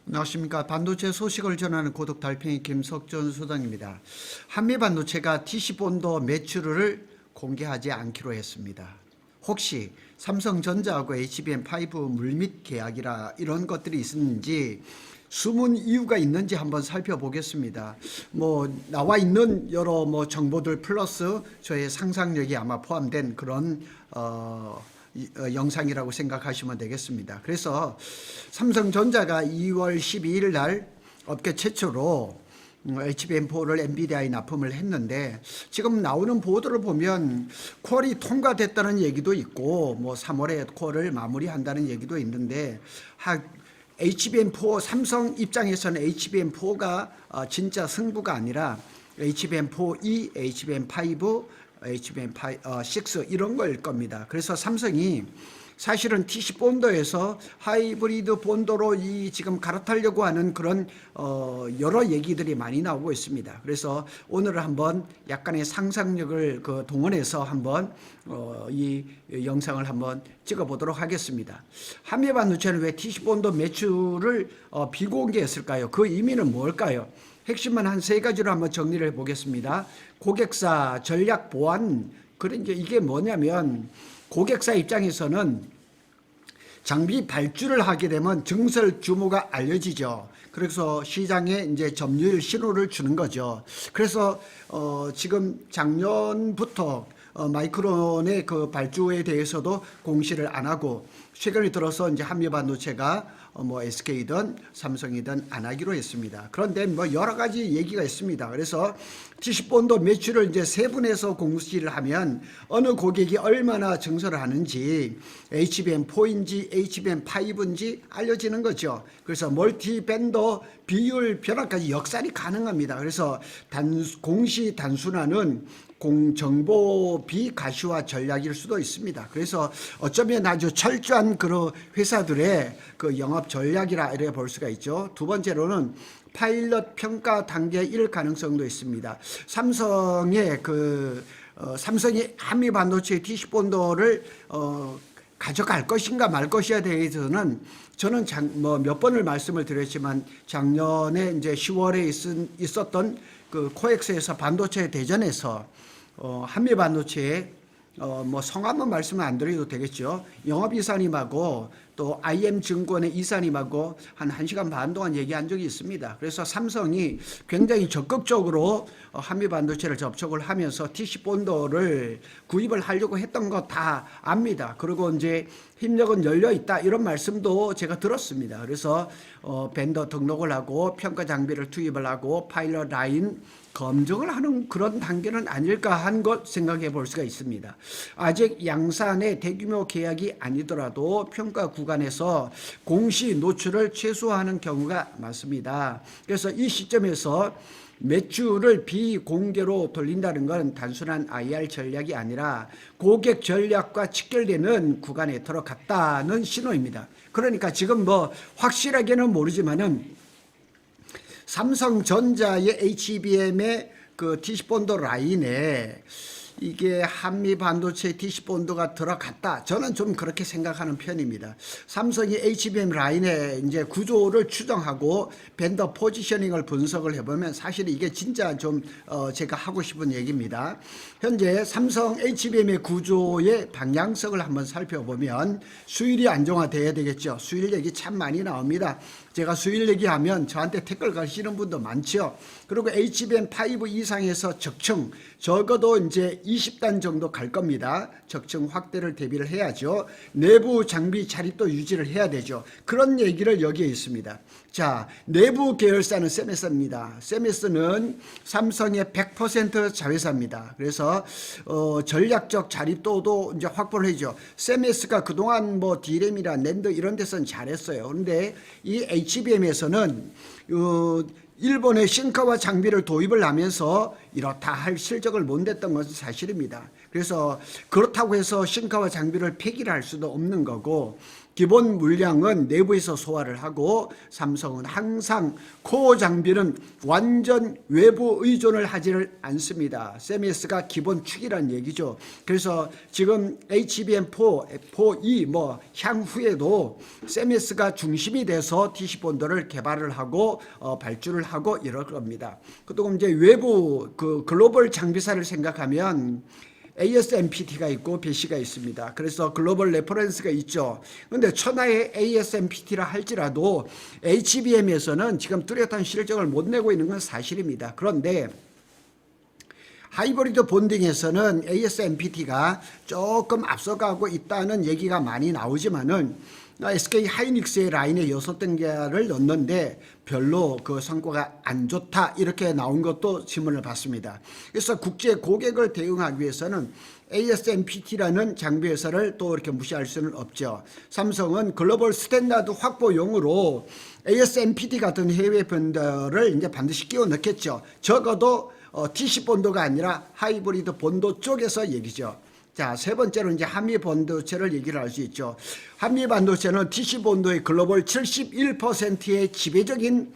안녕하십니까. 반도체 소식을 전하는 고독 달팽이 김석준 소장입니다. 한미 반도체가 TC본도 매출을 공개하지 않기로 했습니다. 혹시 삼성전자하고 HBM5 물밑 계약이라 이런 것들이 있었는지 숨은 이유가 있는지 한번 살펴보겠습니다. 나와 있는 여러 정보들 플러스 저의 상상력이 아마 포함된 그런 영상이라고 생각하시면 되겠습니다. 그래서 삼성전자가 2월 12일 날 업계 최초로 HBM4를 엔비디아에 납품을 했는데, 지금 나오는 보도를 보면 퀄이 통과됐다는 얘기도 있고 3월에 퀄을 마무리한다는 얘기도 있는데, HBM4 삼성 입장에서는 HBM4가 진짜 승부가 아니라 HBM4E, HBM5, HBM6 이런 걸 겁니다. 그래서 삼성이 사실은 TC본도에서 하이브리드 본도로 지금 갈아타려고 하는 그런 여러 얘기들이 많이 나오고 있습니다. 그래서 오늘 한번 약간의 상상력을 동원해서 한번 이 영상을 한번 찍어보도록 하겠습니다. 한미 반도체는 왜 TC본도 매출을 비공개했을까요? 그 의미는 뭘까요? 핵심만 한 세 가지로 한번 정리를 해보겠습니다. 고객사 전략 보완, 그러니까 이게 뭐냐면, 고객사 입장에서는 장비 발주를 하게 되면 증설 규모가 알려지죠. 그래서 시장에 이제 점유율 신호를 주는 거죠. 그래서 지금 작년부터 마이크론의 그 발주에 대해서도 공시를 안 하고, 최근에 들어서 이제 한미 반도체가 SK든 삼성이든 안 하기로 했습니다. 그런데 여러 가지 얘기가 있습니다. 그래서 TC본도 매출을 이제 세분해서 공시를 하면 어느 고객이 얼마나 증설을 하는지, HBM4인지 HBM5인지 알려지는 거죠. 그래서 멀티 벤더 비율 변화까지 역산이 가능합니다. 그래서 공시 단순화는 정보 비가시화 전략일 수도 있습니다. 그래서 어쩌면 아주 철저한 그런 회사들의 그 영업 전략이라 이렇게 볼 수가 있죠. 두 번째로는 파일럿 평가 단계일 가능성도 있습니다. 삼성이 한미 반도체 TC본도를 가져갈 것인가 말 것이냐에 대해서는 저는 몇 번을 말씀을 드렸지만, 작년에 이제 10월에 있었던 그 코엑스에서 반도체 대전에서 한미 반도체에 성함은 말씀을 안 드려도 되겠죠. 영업이사님하고 또 IM증권의 이사님하고 한 1시간 반 동안 얘기한 적이 있습니다. 그래서 삼성이 굉장히 적극적으로 한미 반도체를 접촉을 하면서 TC본도를 구입을 하려고 했던 거 다 압니다. 그리고 이제 협력은 열려 있다, 이런 말씀도 제가 들었습니다. 그래서 벤더 등록을 하고 평가 장비를 투입을 하고 파일럿 라인 검증을 하는 그런 단계는 아닐까 한 것 생각해 볼 수가 있습니다. 아직 양산의 대규모 계약이 아니더라도 평가 구간에서 공시 노출을 최소화하는 경우가 많습니다. 그래서 이 시점에서 매출을 비공개로 돌린다는 건 단순한 IR 전략이 아니라 고객 전략과 직결되는 구간에 들어갔다는 신호입니다. 그러니까 지금 확실하게는 모르지만은 삼성전자의 HBM의 그 TC본도 라인에 이게 한미 반도체 TC본도가 들어갔다, 저는 좀 그렇게 생각하는 편입니다. 삼성이 HBM 라인의 이제 구조를 추정하고 벤더 포지셔닝을 분석을 해보면 사실 이게 진짜 좀 제가 하고 싶은 얘기입니다. 현재 삼성 HBM의 구조의 방향성을 한번 살펴보면 수율이 안정화돼야 되겠죠. 수율 얘기 참 많이 나옵니다. 제가 수율 얘기하면 저한테 댓글 가시는 분도 많죠. 그리고 HBM5 이상에서 적층, 적어도 이제 20단 정도 갈 겁니다. 적층 확대를 대비를 해야죠. 내부 장비 자립도 유지를 해야 되죠. 그런 얘기를 여기에 있습니다. 자, 내부 계열사는 세메스입니다. 세메스는 삼성의 100% 자회사입니다. 그래서 전략적 자립도도 이제 확보를 해죠. 세메스가 그동안 D램이나 낸드 이런 데서는 잘했어요. 그런데 이 HBM에서는 일본의 싱카와 장비를 도입을 하면서 이렇다 할 실적을 못 냈던 것은 사실입니다. 그래서 그렇다고 해서 싱카와 장비를 폐기를 할 수도 없는 거고, 기본 물량은 내부에서 소화를 하고 삼성은 항상 코어 장비는 완전 외부 의존을 하지를 않습니다. 세미스가 기본 축이라는 얘기죠. 그래서 지금 HBM4, 4E 향후에도 세미스가 중심이 돼서 TC본도를 개발을 하고 발주를 하고 이럴 겁니다. 그리고 이제 외부 그 글로벌 장비사를 생각하면 ASMPT가 있고 배시가 있습니다. 그래서 글로벌 레퍼런스가 있죠. 그런데 천하의 ASMPT라 할지라도 HBM에서는 지금 뚜렷한 실적을 못 내고 있는 건 사실입니다. 그런데 하이브리드 본딩에서는 ASMPT가 조금 앞서가고 있다는 얘기가 많이 나오지만은 SK 하이닉스의 라인에 6단계를 넣는데 별로 그 성과가 안 좋다 이렇게 나온 것도 질문을 받습니다. 그래서 국제 고객을 대응하기 위해서는 ASMPT라는 장비 회사를 또 이렇게 무시할 수는 없죠. 삼성은 글로벌 스탠다드 확보용으로 ASMPT 같은 해외 본더를 이제 반드시 끼워 넣겠죠. 적어도 TC 본도가 아니라 하이브리드 본도 쪽에서 얘기죠. 자, 세 번째로 이제 한미 반도체를 얘기를 할 수 있죠. 한미 반도체는 TC 본도의 글로벌 71%의 지배적인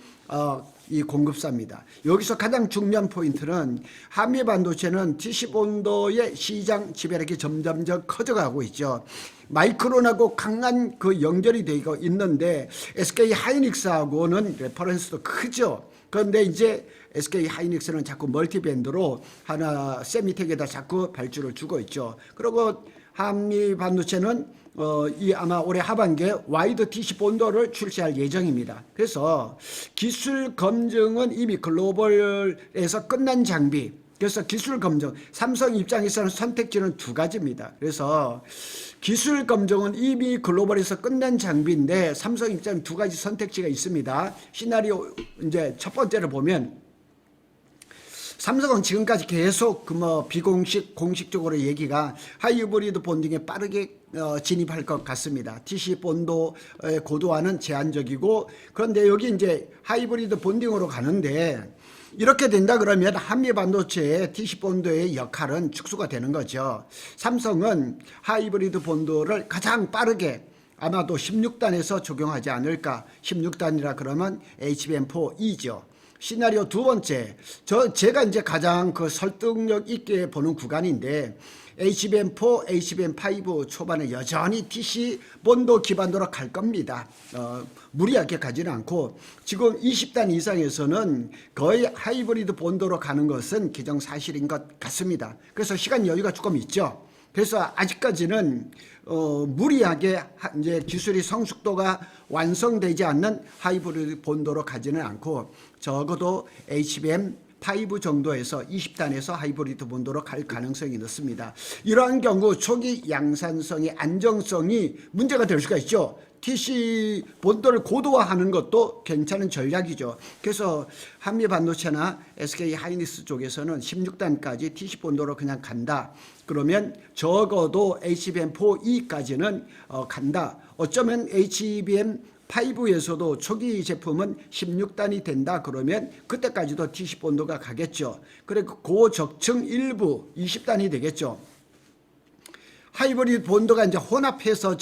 이 공급사입니다. 여기서 가장 중요한 포인트는 한미 반도체는 TC 본도의 시장 지배력이 점점점 커져가고 있죠. 마이크론하고 강한 그 연결이 되고 있는데 SK 하이닉스하고는 레퍼런스도 크죠. 그런데 이제 SK 하이닉스는 자꾸 멀티밴드로 하나 세미텍에다 자꾸 발주를 주고 있죠. 그리고 한미 반도체는 이 아마 올해 하반기에 와이드 TC 본도를 출시할 예정입니다. 그래서 기술 검증은 이미 글로벌에서 끝난 장비. 그래서 기술 검증, 삼성 입장에서는 선택지는 두 가지입니다. 그래서 기술 검증은 이미 글로벌에서 끝난 장비인데 삼성 입장 두 가지 선택지가 있습니다. 시나리오 이제 첫 번째를 보면 삼성은 지금까지 계속 비공식 공식적으로 얘기가 하이브리드 본딩에 빠르게 진입할 것 같습니다. TC 본도의 고도화는 제한적이고 그런데 여기 이제 하이브리드 본딩으로 가는데 이렇게 된다 그러면 한미 반도체의 TC 본도의 역할은 축소가 되는 거죠. 삼성은 하이브리드 본도를 가장 빠르게 아마도 16단에서 적용하지 않을까. 16단이라 그러면 HBM4E죠. 시나리오 두 번째, 제가 이제 가장 그 설득력 있게 보는 구간인데 HBM4, HBM5 초반에 여전히 TC 본도 기반으로 갈 겁니다. 무리하게 가지는 않고 지금 20단 이상에서는 거의 하이브리드 본도로 가는 것은 기정사실인 것 같습니다. 그래서 시간 여유가 조금 있죠. 그래서 아직까지는 무리하게 이제 기술이 성숙도가 완성되지 않는 하이브리드 본도로 가지는 않고 적어도 HBM5 정도에서 20단에서 하이브리드 본도로 갈 가능성이 높습니다. 이러한 경우 초기 양산성의 안정성이 문제가 될 수가 있죠. TC 본도를 고도화하는 것도 괜찮은 전략이죠. 그래서 한미 반도체나 SK 하이닉스 쪽에서는 16단까지 TC 본도로 그냥 간다. 그러면 적어도 HBM4E까지는 간다. 어쩌면 HBM5에서도 초기 제품은 16단이 된다 그러면 그때까지도 TC 본도가 가겠죠. 그리고 고적층 일부 20단이 되겠죠. 하이브리드 본도가 이제 혼합해서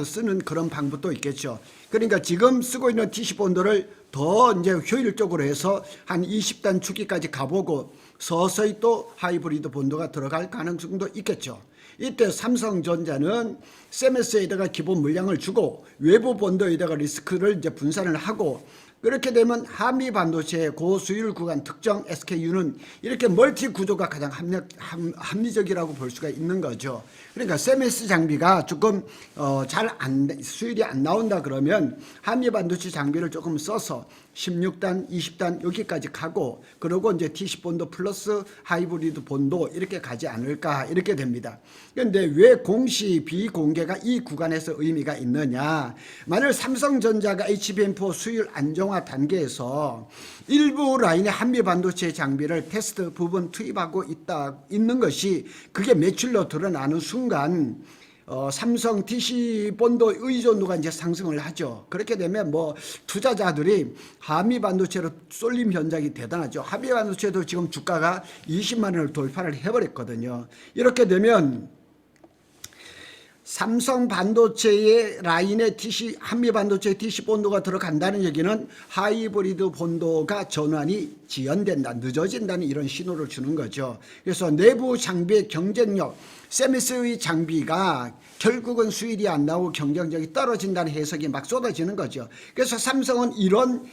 쓰는 그런 방법도 있겠죠. 그러니까 지금 쓰고 있는 TC 본도를 더 이제 효율적으로 해서 한 20단 주기까지 가보고 서서히 또 하이브리드 본도가 들어갈 가능성도 있겠죠. 이때 삼성전자는 세미스에다가 기본 물량을 주고 외부 본도에다가 리스크를 이제 분산을 하고 그렇게 되면 한미 반도체의 고수율 구간 특정 SKU는 이렇게 멀티 구조가 가장 합리적이라고 볼 수가 있는 거죠. 그러니까 세미스 장비가 조금 수율이 안 나온다 그러면 한미 반도체 장비를 조금 써서 16단, 20단 여기까지 가고 그러고 이제 TC 본도 플러스 하이브리드 본도 이렇게 가지 않을까 이렇게 됩니다. 그런데 왜 공시 비공개가 이 구간에서 의미가 있느냐? 만일 삼성전자가 HBM4 수율 안정화 단계에서 일부 라인의 한미 반도체 장비를 테스트 부분 투입하고 있는 것이 그게 매출로 드러나는 순간 삼성 TC 본도 의존도가 이제 상승을 하죠. 그렇게 되면 투자자들이 한미 반도체로 쏠림 현상이 대단하죠. 한미 반도체도 지금 주가가 20만 원을 돌파를 해버렸거든요. 이렇게 되면 삼성 반도체의 라인에 한미 반도체 TC 본도가 들어간다는 얘기는 하이브리드 본도가 전환이 지연된다, 늦어진다는 이런 신호를 주는 거죠. 그래서 내부 장비의 경쟁력, 세미스의 장비가 결국은 수율이 안 나오고 경쟁력이 떨어진다는 해석이 막 쏟아지는 거죠. 그래서 삼성은 이런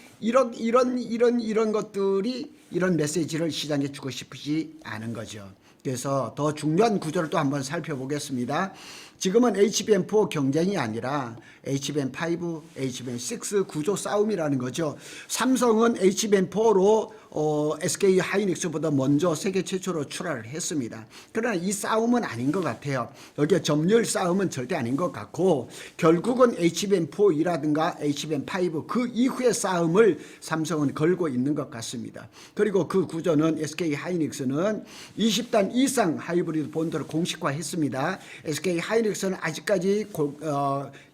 것들이 이런 메시지를 시장에 주고 싶지 않은 거죠. 그래서 더 중요한 구조를 또 한번 살펴보겠습니다. 지금은 HBM4 경쟁이 아니라 HBM5, HBM6 구조 싸움이라는 거죠. 삼성은 HBM4로 SK 하이닉스보다 먼저 세계 최초로 출하를 했습니다. 그러나 이 싸움은 아닌 것 같아요. 여기에 점유율 싸움은 절대 아닌 것 같고 결국은 HBM4이라든가 HBM5 그 이후의 싸움을 삼성은 걸고 있는 것 같습니다. 그리고 그 구조는 SK 하이닉스는 20단 이상 하이브리드 본도를 공식화했습니다. SK 하이닉스는 아직까지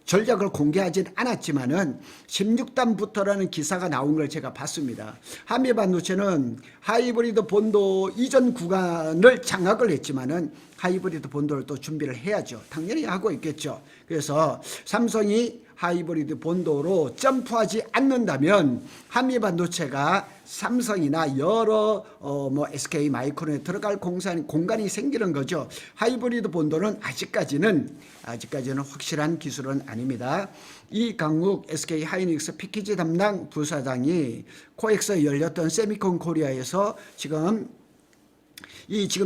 전략을 공개하진 않았지만은 16단부터라는 기사가 나온 걸 제가 봤습니다. 한미 반도체는 하이브리드 본도 이전 구간을 장악을 했지만은 하이브리드 본도를 또 준비를 해야죠. 당연히 하고 있겠죠. 그래서 삼성이 하이브리드 본도로 점프하지 않는다면 한미 반도체가 삼성이나 여러 SK 마이크론에 들어갈 공간이 생기는 거죠. 하이브리드 본도는 아직까지는 확실한 기술은 아닙니다. 이강욱 SK 하이닉스 패키지 담당 부사장이 코엑스에 열렸던 세미콘 코리아에서 지금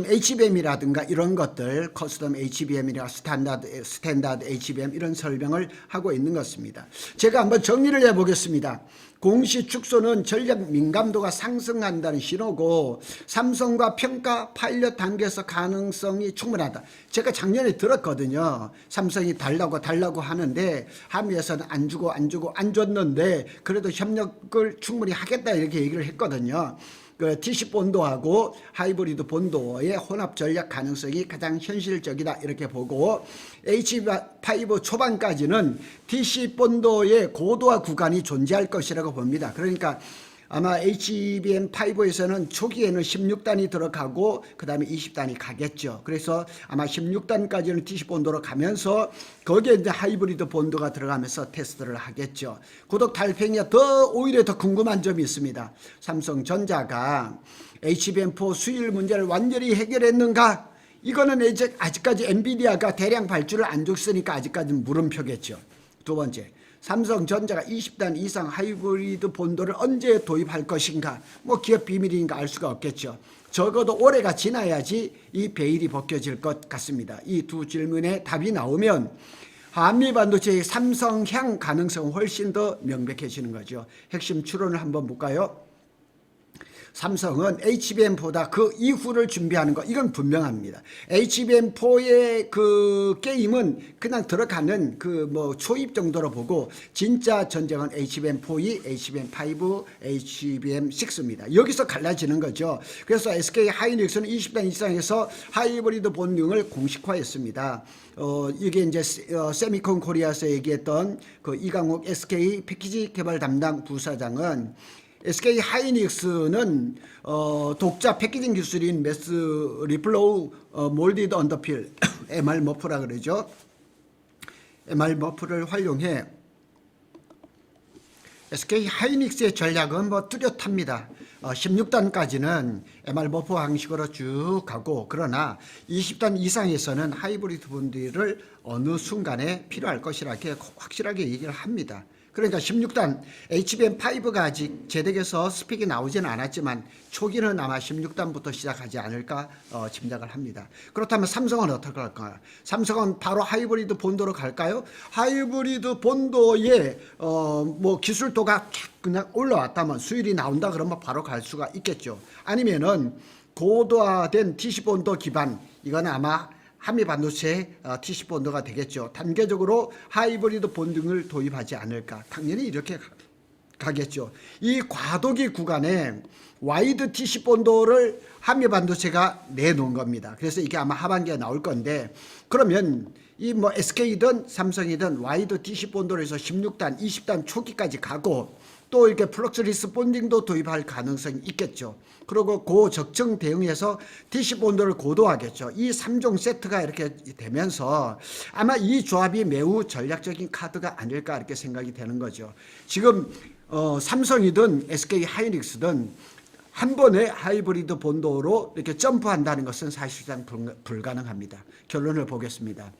HBM이라든가 이런 것들 커스텀 HBM이나 스탠다드 HBM 이런 설명을 하고 있는 것입니다. 제가 한번 정리를 해보겠습니다. 공시 축소는 전략 민감도가 상승한다는 신호고 삼성과 평가 파일럿 단계에서 가능성이 충분하다. 제가 작년에 들었거든요. 삼성이 달라고 하는데 한미에서는 안 줬는데 그래도 협력을 충분히 하겠다 이렇게 얘기를 했거든요. 그 TC 본도하고 하이브리드 본도의 혼합 전략 가능성이 가장 현실적이다 이렇게 보고 HBM5 초반까지는 TC 본도의 고도화 구간이 존재할 것이라고 봅니다. 그러니까 아마 HBM5에서는 초기에는 16단이 들어가고 그 다음에 20단이 가겠죠. 그래서 아마 16단까지는 TC 본도로 가면서 거기에 이제 하이브리드 본도가 들어가면서 테스트를 하겠죠. 구독 달팽이가 오히려 더 궁금한 점이 있습니다. 삼성전자가 HBM4 수율 문제를 완전히 해결했는가? 이거는 이제 아직까지 엔비디아가 대량 발주를 안 줬으니까 아직까지는 물음표겠죠. 두 번째. 삼성전자가 20단 이상 하이브리드 본도를 언제 도입할 것인가? 기업 비밀이니까 알 수가 없겠죠. 적어도 올해가 지나야지 이 베일이 벗겨질 것 같습니다. 이 두 질문에 답이 나오면 한미 반도체의 삼성향 가능성은 훨씬 더 명백해지는 거죠. 핵심 추론을 한번 볼까요? 삼성은 HBM보다 그 이후를 준비하는 것 이건 분명합니다. HBM4의 그 게임은 그냥 들어가는 초입 정도로 보고 진짜 전쟁은 HBM4이 HBM5, HBM6입니다. 여기서 갈라지는 거죠. 그래서 SK 하이닉스는 20단 이상에서 하이브리드 본능을 공식화했습니다. 이게 이제 세미콘 코리아에서 얘기했던 그 이강욱 SK 패키지 개발 담당 부사장은 SK 하이닉스는 독자 패키징 기술인 매스 리플로우 몰디드 언더필 MR 머프라 그러죠. MR 머프를 활용해 SK 하이닉스의 전략은 뚜렷합니다. 16단까지는 MR 머프 방식으로 쭉 가고 그러나 20단 이상에서는 하이브리드 본드를 어느 순간에 필요할 것이라 이렇게 확실하게 얘기를 합니다. 그러니까 16단 HBM5가 아직 제덱에서 스펙이 나오지는 않았지만 초기는 아마 16단부터 시작하지 않을까 짐작을 합니다. 그렇다면 삼성은 어떻게 할까요? 삼성은 바로 하이브리드 본도로 갈까요? 하이브리드 본도에 기술도가 그냥 올라왔다면 수율이 나온다 그러면 바로 갈 수가 있겠죠. 아니면은 고도화된 TC 본도 기반 이거는 아마 한미 반도체 TC 본도가 되겠죠. 단계적으로 하이브리드 본등을 도입하지 않을까. 당연히 이렇게 가겠죠. 이 과도기 구간에 와이드 TC 본도를 한미 반도체가 내놓은 겁니다. 그래서 이게 아마 하반기에 나올 건데 그러면 이 뭐 SK든 삼성이든 와이드 DC 본드로 해서 16단, 20단 초기까지 가고 또 이렇게 플럭스 리스폰딩도 도입할 가능성이 있겠죠. 그리고 고적정 대응해서 DC 본드를 고도하겠죠. 이 3종 세트가 이렇게 되면서 아마 이 조합이 매우 전략적인 카드가 아닐까 이렇게 생각이 되는 거죠. 지금 삼성이든 SK 하이닉스든 한 번에 하이브리드 본도로 이렇게 점프한다는 것은 사실상 불가능합니다. 결론을 보겠습니다.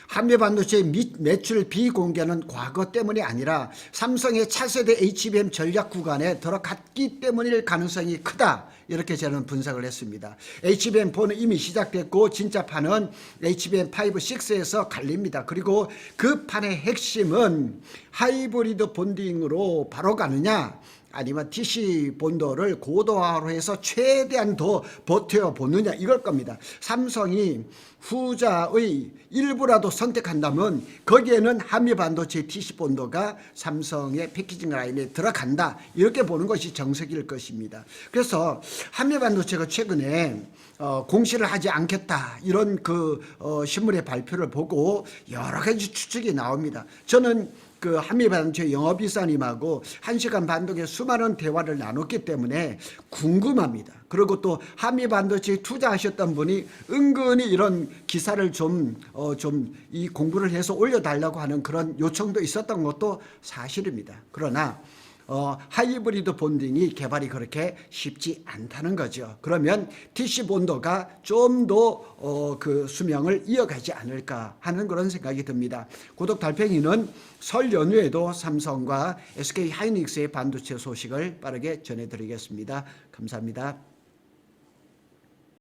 한미반도체 매출 비공개는 과거 때문이 아니라 삼성의 차세대 HBM 전략 구간에 들어갔기 때문일 가능성이 크다. 이렇게 저는 분석을 했습니다. HBM4는 이미 시작됐고 진짜 판은 HBM5, 6에서 갈립니다. 그리고 그 판의 핵심은 하이브리드 본딩으로 바로 가느냐 아니면 DC 본도를 고도화로 해서 최대한 더 버텨보느냐 이걸 겁니다. 삼성이 후자의 일부라도 선택한다면 거기에는 한미반도체 DC 본도가 삼성의 패키징 라인에 들어간다 이렇게 보는 것이 정석일 것입니다. 그래서 한미반도체가 최근에 공시를 하지 않겠다 이런 신문의 발표를 보고 여러 가지 추측이 나옵니다. 저는 한미반도체 영업이사님하고 1시간 반 동안 수많은 대화를 나눴기 때문에 궁금합니다. 그리고 또 한미반도체에 투자하셨던 분이 은근히 이런 기사를 이 공부를 해서 올려달라고 하는 그런 요청도 있었던 것도 사실입니다. 그러나 하이브리드 본딩이 개발이 그렇게 쉽지 않다는 거죠. 그러면 DC 본도가 좀 더 수명을 이어가지 않을까 하는 그런 생각이 듭니다. 구독 달팽이는 설 연휴에도 삼성과 SK 하이닉스의 반도체 소식을 빠르게 전해드리겠습니다. 감사합니다.